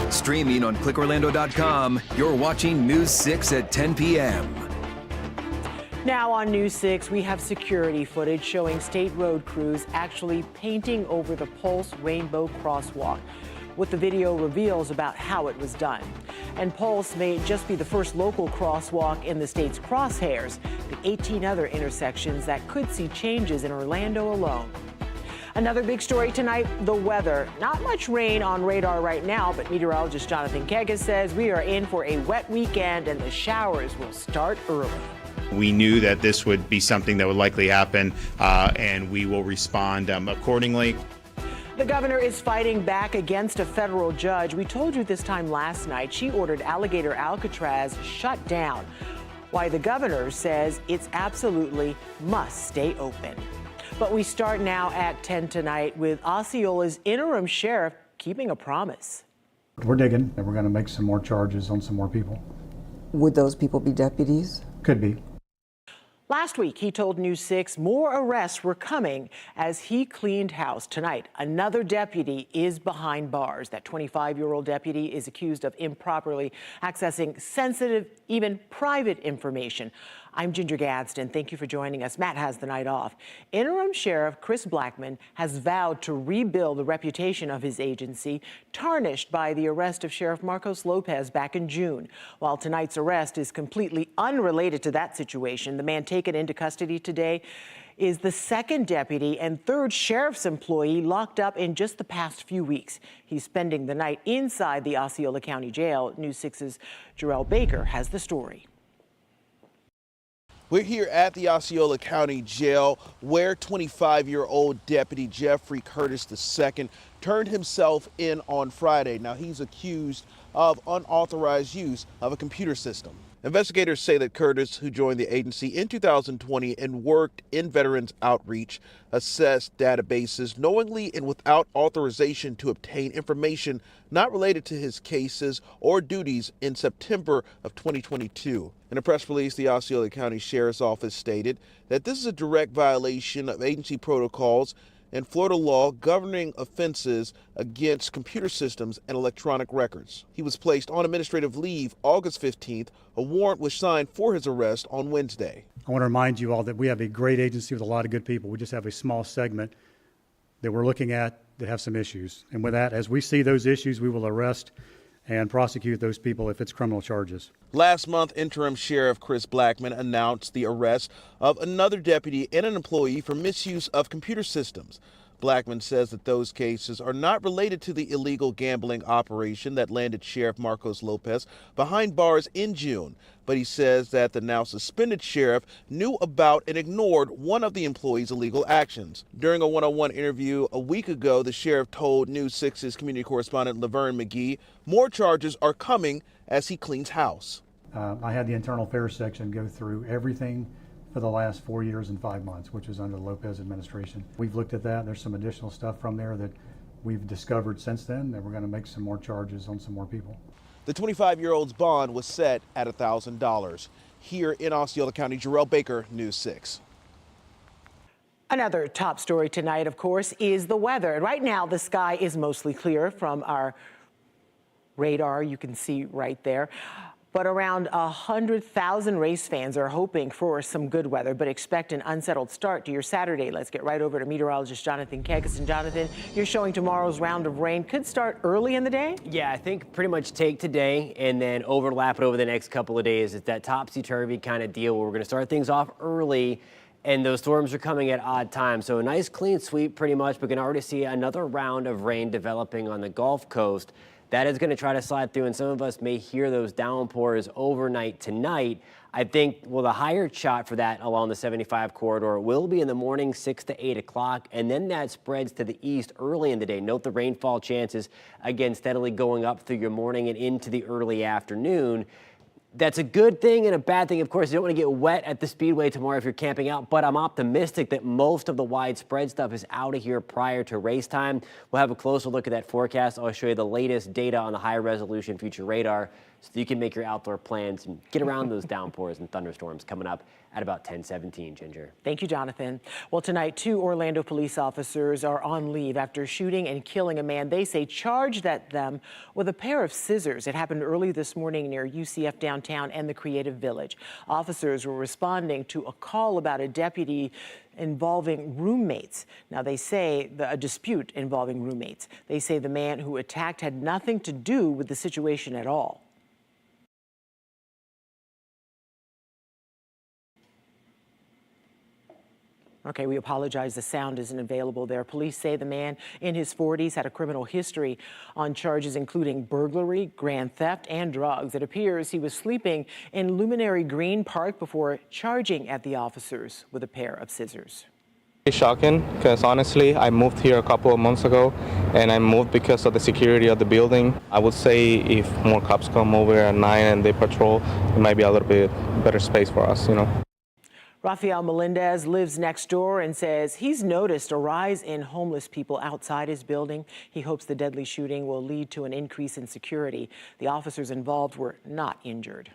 Streaming on clickorlando.com, you're watching News 6 at 10 p.m. Now on News 6, we have security footage showing state road crews actually painting over the Pulse Rainbow Crosswalk. What the video reveals about how it was done. And Pulse may just be the first local crosswalk in the state's crosshairs, the 18 other intersections that could see changes in Orlando alone. Another big story tonight, the weather. Not much rain on radar right now, but meteorologist Jonathan Kegas says we are in for a wet weekend and the showers will start early. We knew that this would be something that would likely happen, and we will respond accordingly. The governor is fighting back against a federal judge. We told you this time last night. She ordered Alligator Alcatraz shut down. Why the governor says it's absolutely must stay open. But we start now at 10 tonight with Osceola's interim sheriff keeping a promise. We're digging, and we're going to make some more charges on some more people. Would those people be deputies? Could be. Last week, he told News 6 more arrests were coming as he cleaned house. Tonight, another deputy is behind bars. That 25-year-old deputy is accused of improperly accessing sensitive, even private information. I'm Ginger Gadsden. Thank you for joining us. Matt has the night off. Interim Sheriff Chris Blackman has vowed to rebuild the reputation of his agency, tarnished by the arrest of Sheriff Marcos Lopez back in June. While tonight's arrest is completely unrelated to that situation, the man taken into custody today is the second deputy and third sheriff's employee locked up in just the past few weeks. He's spending the night inside the Osceola County Jail. News 6's Jarrell Baker has the story. We're here at the Osceola County Jail where 25-year-old Deputy Jeffrey Curtis II turned himself in on Friday. Now, he's accused of unauthorized use of a computer system. Investigators say that Curtis, who joined the agency in 2020 and worked in veterans outreach, assessed databases knowingly and without authorization to obtain information not related to his cases or duties in September of 2022. In a press release, the Osceola County Sheriff's Office stated that this is a direct violation of agency protocols and Florida law governing offenses against computer systems and electronic records. He was placed on administrative leave August 15th. A warrant was signed for his arrest on Wednesday. I want to remind you all that we have a great agency with a lot of good people. We just have a small segment that we're looking at that have some issues. And with that, as we see those issues, we will arrest and prosecute those people if it's criminal charges. Last month, Interim Sheriff Chris Blackman announced the arrest of another deputy and an employee for misuse of computer systems. Blackman says that those cases are not related to the illegal gambling operation that landed Sheriff Marcos Lopez behind bars in June. But he says that the now suspended sheriff knew about and ignored one of the employee's illegal actions. During a one-on-one interview a week ago, the sheriff told News 6's community correspondent Laverne McGee more charges are coming as he cleans house. I had the internal affairs section go through everything for the last 4 years and 5 months, which is under the Lopez administration. We've looked at that. There's some additional stuff from there that we've discovered since then that we're going to make some more charges on some more people. The 25-year-old's bond was set at $1,000. Here in Osceola County, Jarrell Baker, News 6. Another top story tonight, of course, is the weather. And right now, the sky is mostly clear from our radar. You can see right there. But around 100,000 race fans are hoping for some good weather, but expect an unsettled start to your Saturday. Let's get right over to meteorologist Jonathan Kegas. And Jonathan, you're showing tomorrow's round of rain could start early in the day? Yeah, I think pretty much take today and then overlap it over the next couple of days. It's that topsy-turvy kind of deal where we're going to start things off early, and those storms are coming at odd times. So a nice clean sweep pretty much. We can already see another round of rain developing on the Gulf Coast. That is going to try to slide through, and some of us may hear those downpours overnight tonight. I think, well, the higher shot for that along the 75 corridor will be in the morning, 6 to 8 o'clock, and then that spreads to the east early in the day. Note the rainfall chances, again, steadily going up through your morning and into the early afternoon. That's a good thing and a bad thing. Of course, you don't want to get wet at the Speedway tomorrow if you're camping out, but I'm optimistic that most of the widespread stuff is out of here prior to race time. We'll have a closer look at that forecast. I'll show you the latest data on the high resolution future radar so that you can make your outdoor plans and get around those downpours and thunderstorms coming up at about 10:17, Ginger. Thank you, Jonathan. Well, tonight, 2 Orlando police officers are on leave after shooting and killing a man they say charged at them with a pair of scissors. It happened early this morning near UCF downtown and the Creative Village. Officers were responding to a call about a deputy involving roommates. Now, they say a dispute involving roommates. They say the man who attacked had nothing to do with the situation at all. Okay, we apologize. The sound isn't available there. Police say the man in his 40s had a criminal history on charges including burglary, grand theft, and drugs. It appears he was sleeping in Luminary Green Park before charging at the officers with a pair of scissors. It's shocking because honestly, I moved here a couple of months ago and I moved because of the security of the building. I would say if more cops come over at 9 and they patrol, it might be a little bit better space for us, you know. Rafael Melendez lives next door and says he's noticed a rise in homeless people outside his building. He hopes the deadly shooting will lead to an increase in security. The officers involved were not injured.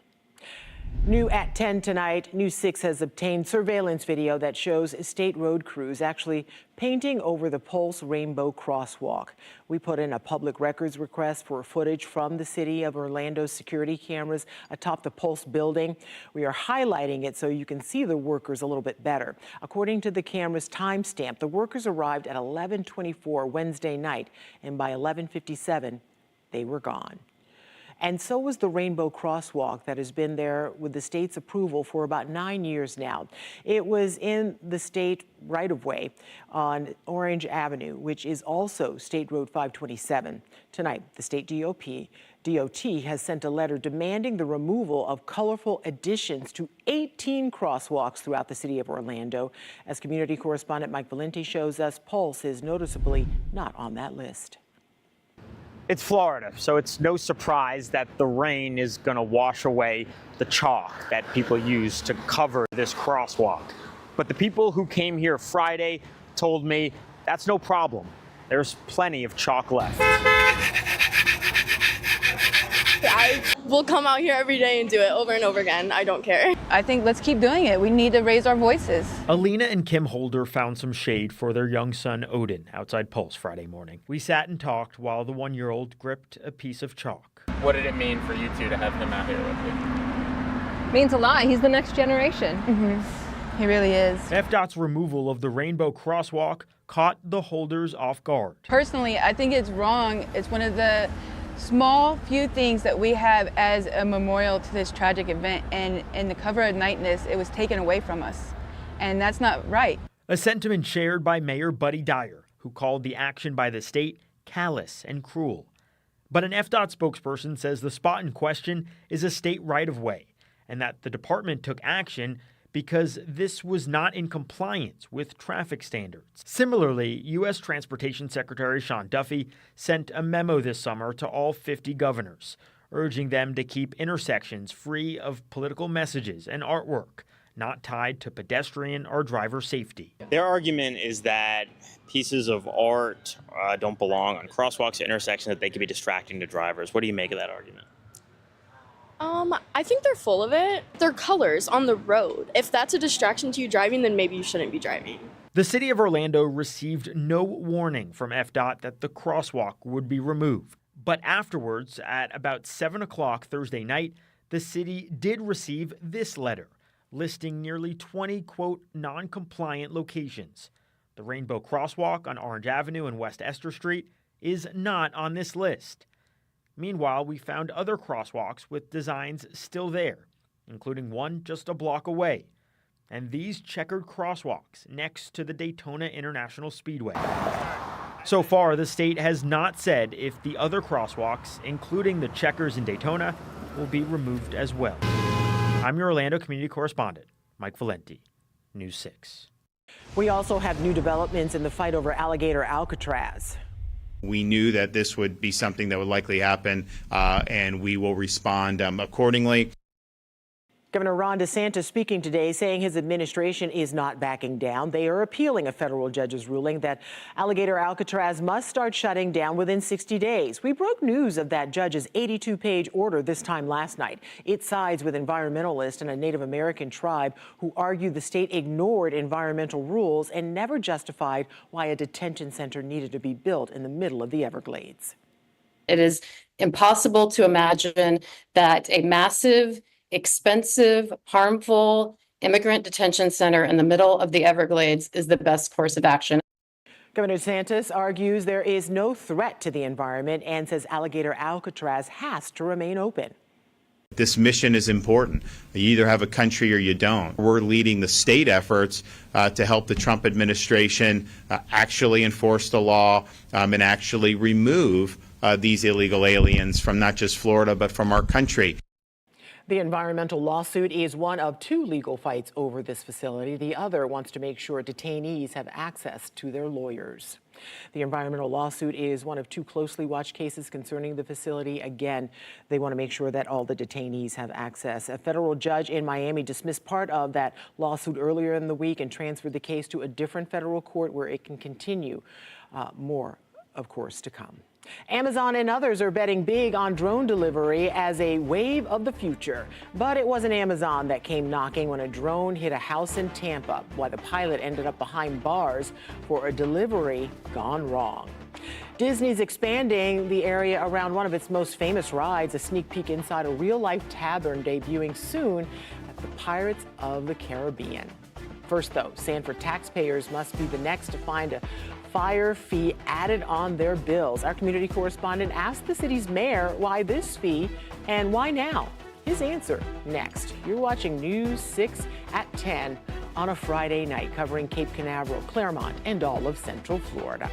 New at 10 tonight, News 6 has obtained surveillance video that shows state road crews actually painting over the Pulse Rainbow Crosswalk. We put in a public records request for footage from the city of Orlando's security cameras atop the Pulse building. We are highlighting it so you can see the workers a little bit better. According to the camera's timestamp, the workers arrived at 11:24 Wednesday night, and by 11:57, they were gone. And so was the Rainbow Crosswalk that has been there with the state's approval for about 9 years now. It was in the state right-of-way on Orange Avenue, which is also State Road 527. Tonight, the state DOT has sent a letter demanding the removal of colorful additions to 18 crosswalks throughout the city of Orlando. As community correspondent Mike Valenti shows us, Pulse is noticeably not on that list. It's Florida, so it's no surprise that the rain is going to wash away the chalk that people use to cover this crosswalk. But the people who came here Friday told me that's no problem. There's plenty of chalk left. I will come out here every day and do it over and over again. I don't care. I think let's keep doing it. We need to raise our voices. Alina and Kim Holder found some shade for their young son, Odin, outside Pulse Friday morning. We sat and talked while the 1-year-old gripped a piece of chalk. What did it mean for you two to have him out here with you? Means a lot. He's the next generation. He really is. FDOT's removal of the Rainbow Crosswalk caught the Holders off guard. Personally, I think it's wrong. It's one of the small few things that we have as a memorial to this tragic event, and in the cover of nightness, it was taken away from us, and that's not right. A sentiment shared by Mayor Buddy Dyer, who called the action by the state callous and cruel. But an FDOT spokesperson says the spot in question is a state right-of-way, and that the department took action because this was not in compliance with traffic standards. Similarly, U.S. Transportation Secretary Sean Duffy sent a memo this summer to all 50 governors, urging them to keep intersections free of political messages and artwork not tied to pedestrian or driver safety. Their argument is that pieces of art don't belong on crosswalks or intersections, that they could be distracting to drivers. What do you make of that argument? I think they're full of it. They're colors on the road. If that's a distraction to you driving, then maybe you shouldn't be driving. The city of Orlando received no warning from FDOT that the crosswalk would be removed. But afterwards, at about 7 o'clock Thursday night, the city did receive this letter, listing nearly 20, quote, non-compliant locations. The Rainbow Crosswalk on Orange Avenue and West Esther Street is not on this list. Meanwhile, we found other crosswalks with designs still there, including one just a block away, and these checkered crosswalks next to the Daytona International Speedway. So far, the state has not said if the other crosswalks, including the checkers in Daytona, will be removed as well. I'm your Orlando community correspondent, Mike Valenti, News 6. We also have new developments in the fight over alligator Alcatraz. We knew that this would be something that would likely happen, and we will respond accordingly. Governor Ron DeSantis speaking today, saying his administration is not backing down. They are appealing a federal judge's ruling that Alligator Alcatraz must start shutting down within 60 days. We broke news of that judge's 82-page order this time last night. It sides with environmentalists and a Native American tribe who argue the state ignored environmental rules and never justified why a detention center needed to be built in the middle of the Everglades. It is impossible to imagine that a massive, expensive, harmful immigrant detention center in the middle of the Everglades is the best course of action. Governor DeSantis argues there is no threat to the environment and says Alligator Alcatraz has to remain open. This mission is important. You either have a country or you don't. We're leading the state efforts to help the Trump administration actually enforce the law and actually remove these illegal aliens from not just Florida, but from our country. The environmental lawsuit is one of two legal fights over this facility. The other wants to make sure detainees have access to their lawyers. The environmental lawsuit is one of two closely watched cases concerning the facility. Again, they want to make sure that all the detainees have access. A federal judge in Miami dismissed part of that lawsuit earlier in the week and transferred the case to a different federal court where it can continue. More, of course, to come. Amazon and others are betting big on drone delivery as a wave of the future. But it wasn't Amazon that came knocking when a drone hit a house in Tampa, why the pilot ended up behind bars for a delivery gone wrong. Disney's expanding the area around one of its most famous rides, a sneak peek inside a real-life tavern debuting soon at the Pirates of the Caribbean. First, though, Sanford taxpayers must be the next to find a fire fee added on their bills. Our community correspondent asked the city's mayor why this fee and why now. His answer next. You're watching News 6 at 10 on a Friday night, covering Cape Canaveral, Claremont, and all of Central Florida.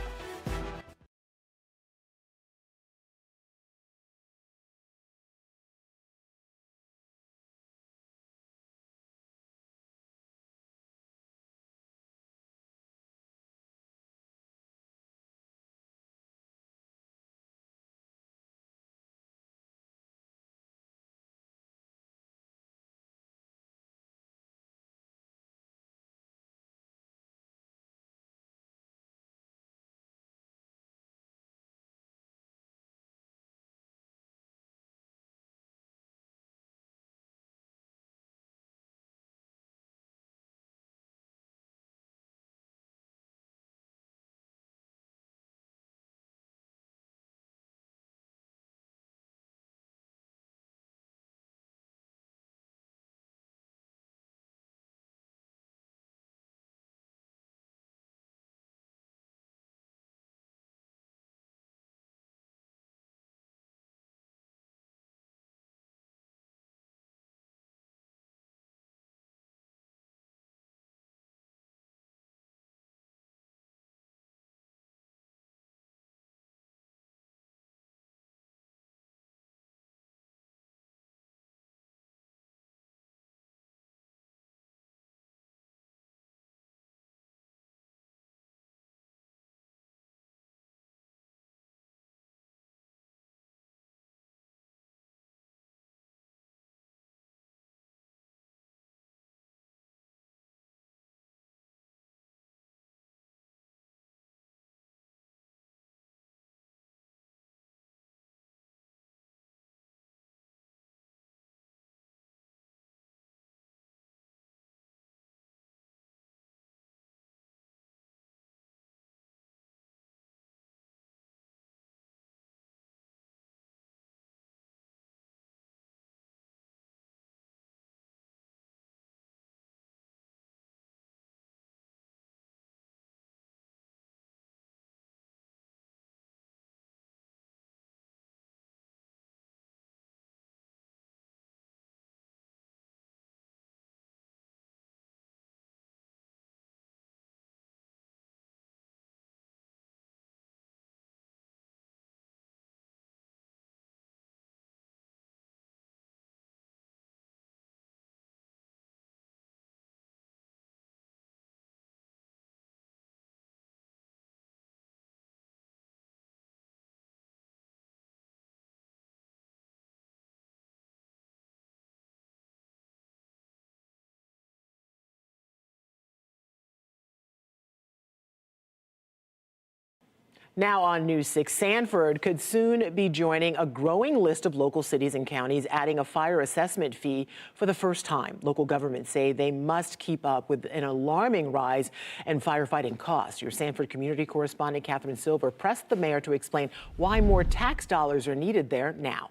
Now on News 6, Sanford could soon be joining a growing list of local cities and counties adding a fire assessment fee for the first time. Local governments say they must keep up with an alarming rise in firefighting costs. Your Sanford community correspondent Catherine Silver pressed the mayor to explain why more tax dollars are needed there now.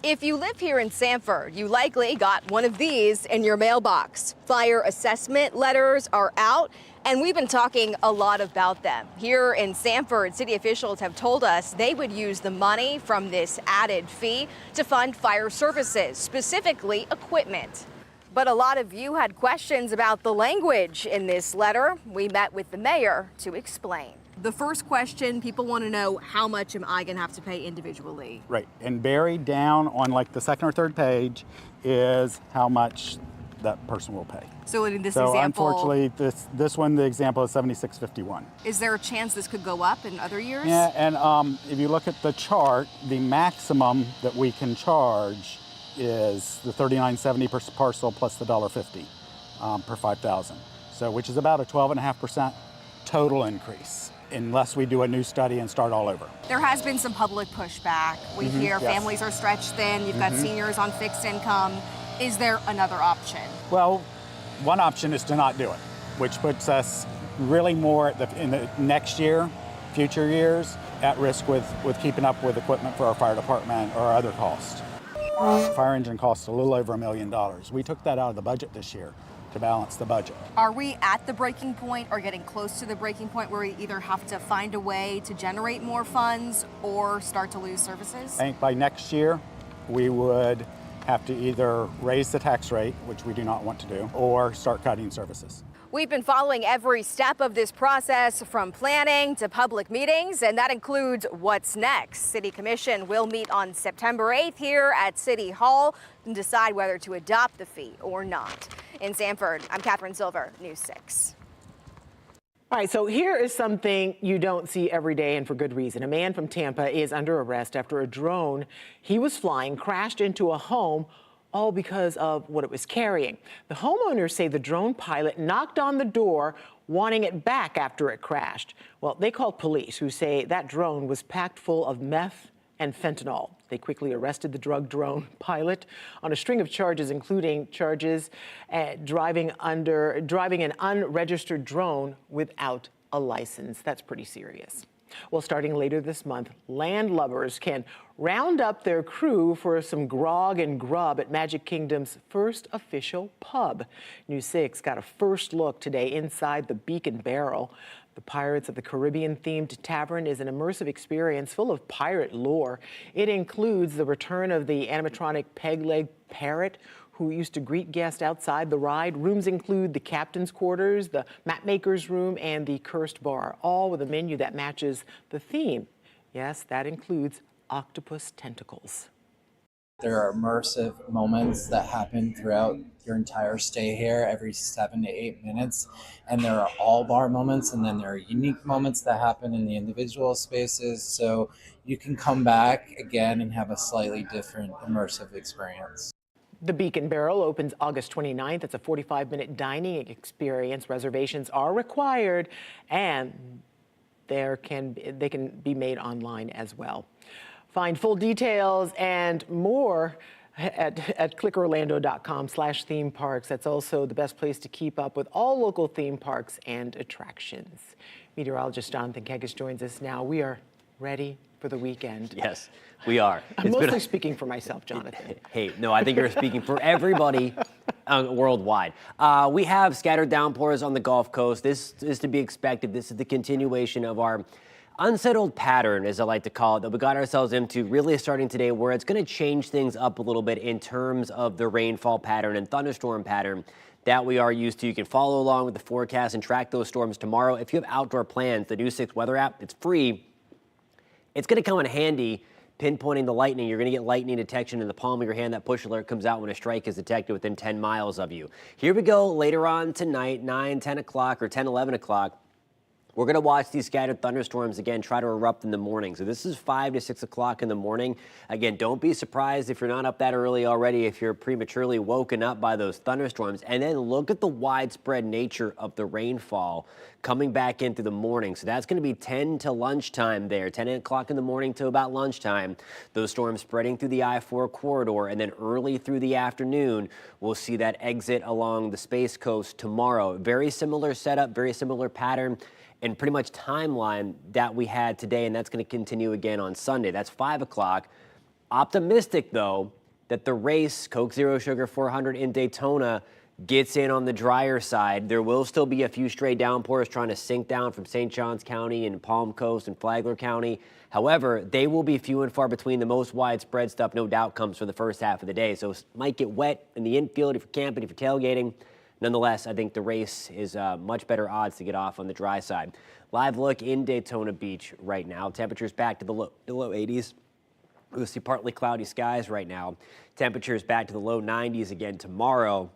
If you live here in Sanford, you likely got one of these in your mailbox. Fire assessment letters are out, and we've been talking a lot about them. Here in Sanford, city officials have told us they would use the money from this added fee to fund fire services, specifically equipment. But a lot of you had questions about the language in this letter. We met with the mayor to explain. The first question, people want to know, how much am I going to have to pay individually? Right, and buried down on like the second or third page is how much that person will pay. So in this example, example, unfortunately, this one, the example is $76.51. Is there a chance this could go up in other years? Yeah, and if you look at the chart, the maximum that we can charge is the $39.70 per parcel plus the $1.50 per 5,000. So, which is about a 12.5% total increase, unless we do a new study and start all over. There has been some public pushback. We hear families are stretched thin. You've got seniors on fixed income. Is there another option? Well, one option is to not do it, which puts us really more in the next year, future years, at risk with keeping up with equipment for our fire department or other costs. Fire engine costs a little over $1 million. We took that out of the budget this year to balance the budget. Are we at the breaking point or getting close to the breaking point where we either have to find a way to generate more funds or start to lose services? I think by next year, we would have to either raise the tax rate, which we do not want to do, or start cutting services. We've been following every step of this process from planning to public meetings, and that includes what's next. City Commission will meet on September 8th here at City Hall and decide whether to adopt the fee or not. In Sanford, I'm Catherine Silver, News 6. All right, so here is something you don't see every day, and for good reason. A man from Tampa is under arrest after a drone he was flying crashed into a home, all because of what it was carrying. The homeowners say the drone pilot knocked on the door, wanting it back after it crashed. Well, they called police, who say that drone was packed full of meth and fentanyl. They quickly arrested the drug drone pilot on a string of charges, including charges driving an unregistered drone without a license. That's pretty serious. Well, starting later this month, landlubbers can round up their crew for some grog and grub at Magic Kingdom's first official pub. News 6 got a first look today inside the Beacon Barrel. The Pirates of the Caribbean-themed tavern is an immersive experience full of pirate lore. It includes the return of the animatronic peg-leg parrot who used to greet guests outside the ride. Rooms include the captain's quarters, the mapmaker's room, and the cursed bar, all with a menu that matches the theme. Yes, that includes octopus tentacles. There are immersive moments that happen throughout your entire stay here, every 7 to 8 minutes. And there are all bar moments, and then there are unique moments that happen in the individual spaces. So you can come back again and have a slightly different immersive experience. The Beacon Barrel opens August 29th. It's a 45-minute dining experience. Reservations are required, and they can be made online as well. Find full details and more at clickorlando.com/theme parks. That's also the best place to keep up with all local theme parks and attractions. Meteorologist Jonathan Kegas joins us now. We are ready for the weekend. Yes, we are. I'm mostly speaking for myself, Jonathan. Hey, no, I think you're speaking for everybody worldwide. We have scattered downpours on the Gulf Coast. This is to be expected. This is the continuation of our unsettled pattern, as I like to call it, that we got ourselves into really starting today, where it's going to change things up a little bit in terms of the rainfall pattern and thunderstorm pattern that we are used to. You can follow along with the forecast and track those storms tomorrow. If you have outdoor plans, the News 6 weather app, it's free. It's going to come in handy pinpointing the lightning. You're going to get lightning detection in the palm of your hand. That push alert comes out when a strike is detected within 10 miles of you. Here we go later on tonight, 9, 10 o'clock or 10, 11 o'clock. We're going to watch these scattered thunderstorms again try to erupt in the morning. So this is 5 to 6 o'clock in the morning. Again, don't be surprised if you're not up that early already, if you're prematurely woken up by those thunderstorms. And then look at the widespread nature of the rainfall coming back into the morning. So that's going to be 10 to lunchtime there, 10 o'clock in the morning to about lunchtime. Those storms spreading through the I-4 corridor, and then early through the afternoon, we'll see that exit along the Space Coast tomorrow. Very similar setup, very similar pattern and pretty much timeline that we had today, and that's going to continue again on Sunday. That's 5 o'clock. Optimistic, though, that the race, Coke Zero Sugar 400 in Daytona, gets in on the drier side. There will still be a few stray downpours trying to sink down from St. Johns County and Palm Coast and Flagler County. However, they will be few and far between. The most widespread stuff, no doubt, comes for the first half of the day. So it might get wet in the infield if you're camping, if you're tailgating. Nonetheless, I think the race is much better odds to get off on the dry side. Live look in Daytona Beach right now. Temperatures back to the low 80s. We'll see partly cloudy skies right now. Temperatures back to the low 90s again tomorrow.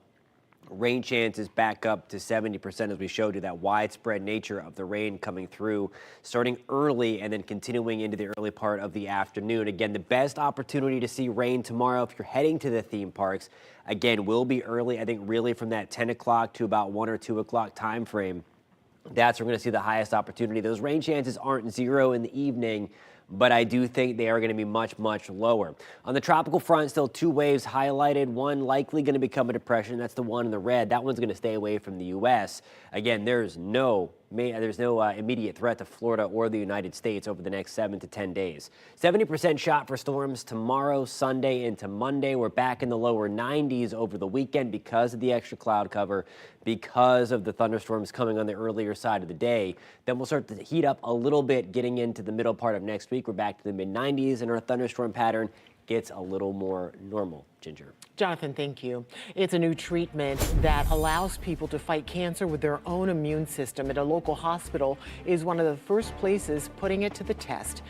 Rain chances back up to 70% as we showed you, that widespread nature of the rain coming through starting early and then continuing into the early part of the afternoon. Again, the best opportunity to see rain tomorrow if you're heading to the theme parks, again, will be early. I think really from that 10 o'clock to about 1 or 2 o'clock time frame. That's where we're going to see the highest opportunity. Those rain chances aren't zero in the evening, but I do think they are going to be much, much lower. On the tropical front, still 2 waves highlighted. One likely going to become a depression. That's the one in the red. That one's going to stay away from the U.S. Again, there's no immediate threat to Florida or the United States over the next 7 to 10 days. 70% shot for storms tomorrow, Sunday into Monday. We're back in the lower 90s over the weekend because of the extra cloud cover, because of the thunderstorms coming on the earlier side of the day. Then we'll start to heat up a little bit getting into the middle part of next week. We're back to the mid-90s, and our thunderstorm pattern gets a little more normal. Ginger. Jonathan, thank you. It's a new treatment that allows people to fight cancer with their own immune system. At a local hospital is one of the first places putting it to the test.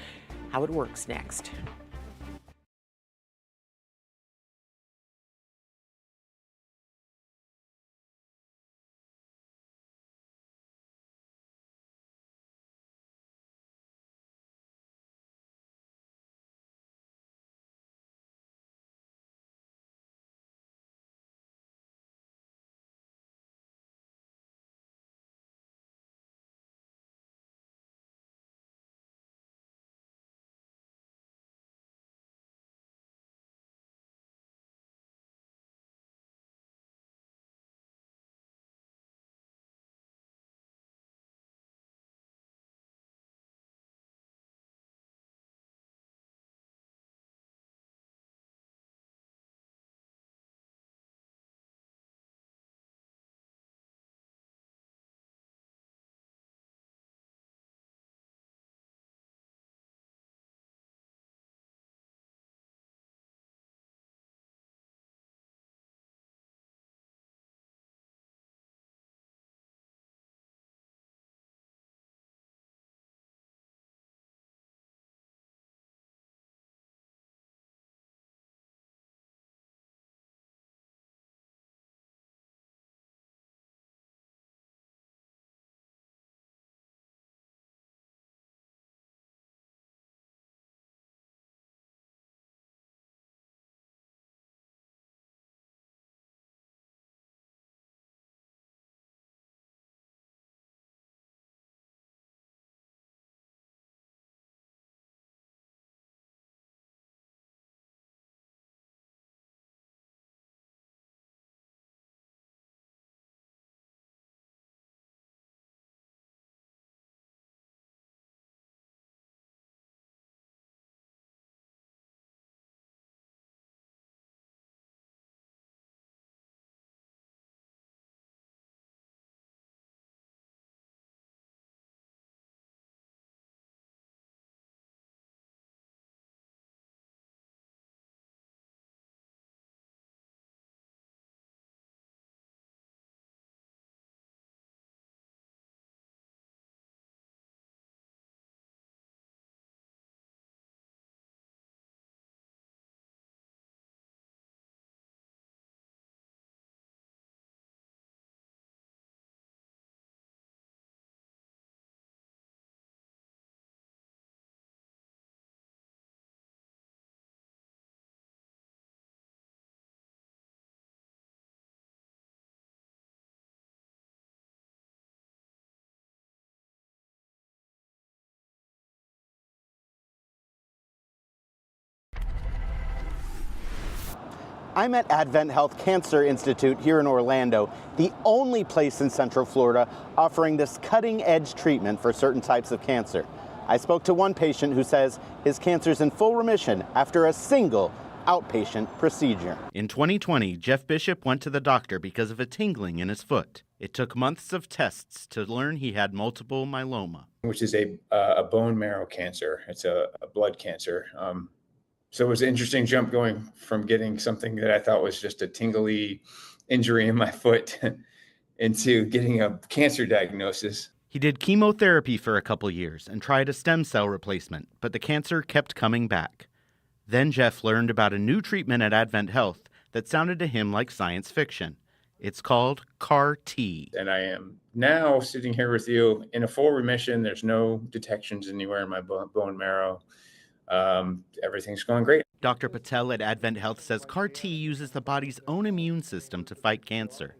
How it works next. I'm at Advent Health Cancer Institute here in Orlando, the only place in Central Florida offering this cutting-edge treatment for certain types of cancer. I spoke to one patient who says his cancer's in full remission after a single outpatient procedure. In 2020, Jeff Bishop went to the doctor because of a tingling in his foot. It took months of tests to learn he had multiple myeloma, which is a bone marrow cancer. It's a blood cancer. So it was an interesting jump going from getting something that I thought was just a tingly injury in my foot into getting a cancer diagnosis. He did chemotherapy for a couple years and tried a stem cell replacement, but the cancer kept coming back. Then Jeff learned about a new treatment at Advent Health that sounded to him like science fiction. It's called CAR-T. And I am now sitting here with you in a full remission. There's no detections anywhere in my bone marrow. Everything's going great. Dr. Patel at Advent Health says CAR-T uses the body's own immune system to fight cancer.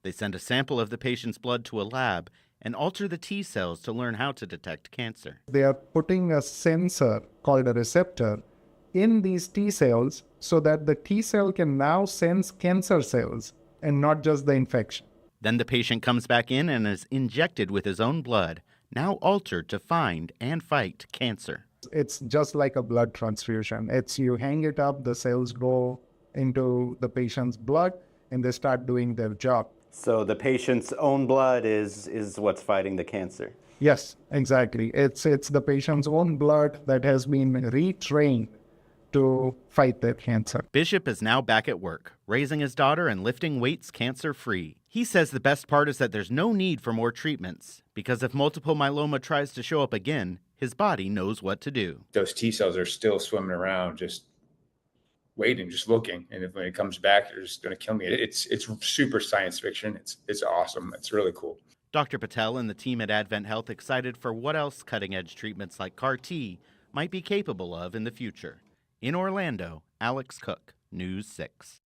They send a sample of the patient's blood to a lab and alter the T cells to learn how to detect cancer. They are putting a sensor called a receptor in these T cells so that the T cell can now sense cancer cells and not just the infection. Then the patient comes back in and is injected with his own blood, now altered to find and fight cancer. It's just like a blood transfusion. It's you hang it up, the cells go into the patient's blood, and they start doing their job. So the patient's own blood is what's fighting the cancer? Yes, exactly. It's the patient's own blood that has been retrained to fight their cancer. Bishop is now back at work, raising his daughter and lifting weights cancer-free. He says the best part is that there's no need for more treatments, because if multiple myeloma tries to show up again, his body knows what to do. Those T cells are still swimming around, just waiting, just looking. And when it comes back, they're just going to kill me. It's super science fiction. It's awesome. It's really cool. Dr. Patel and the team at Advent Health excited for what else cutting-edge treatments like CAR-T might be capable of in the future. In Orlando, Alex Cook, News 6.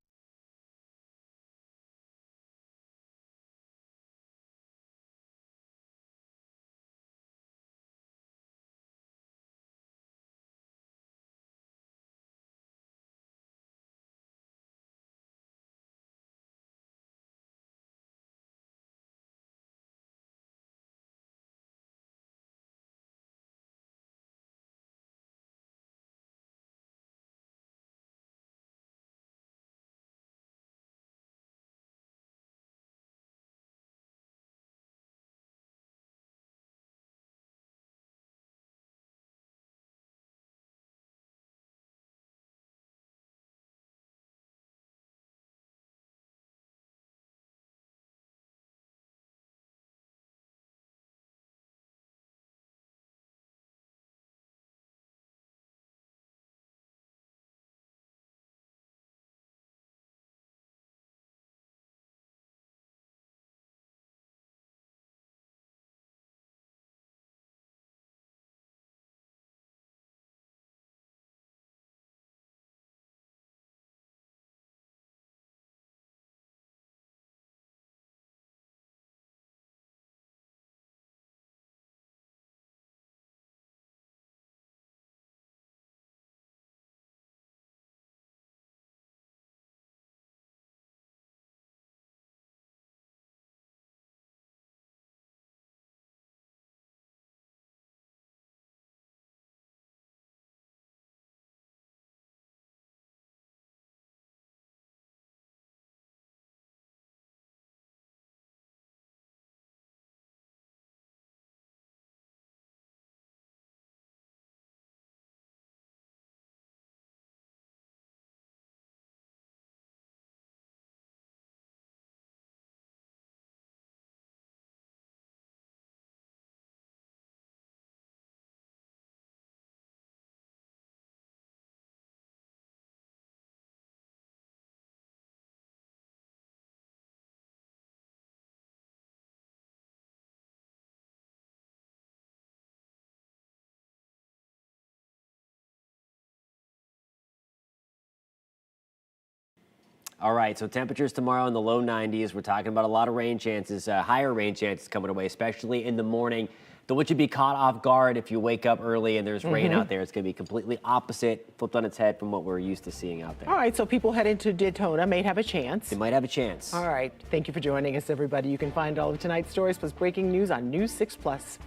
All right, so temperatures tomorrow in the low 90s. We're talking about a lot of rain chances, higher rain chances coming away, especially in the morning. Don't want you to be caught off guard if you wake up early and there's rain out there. It's going to be completely opposite, flipped on its head from what we're used to seeing out there. All right, so people heading to Daytona may have a chance. They might have a chance. All right, thank you for joining us, everybody. You can find all of tonight's stories plus breaking news on News 6 Plus.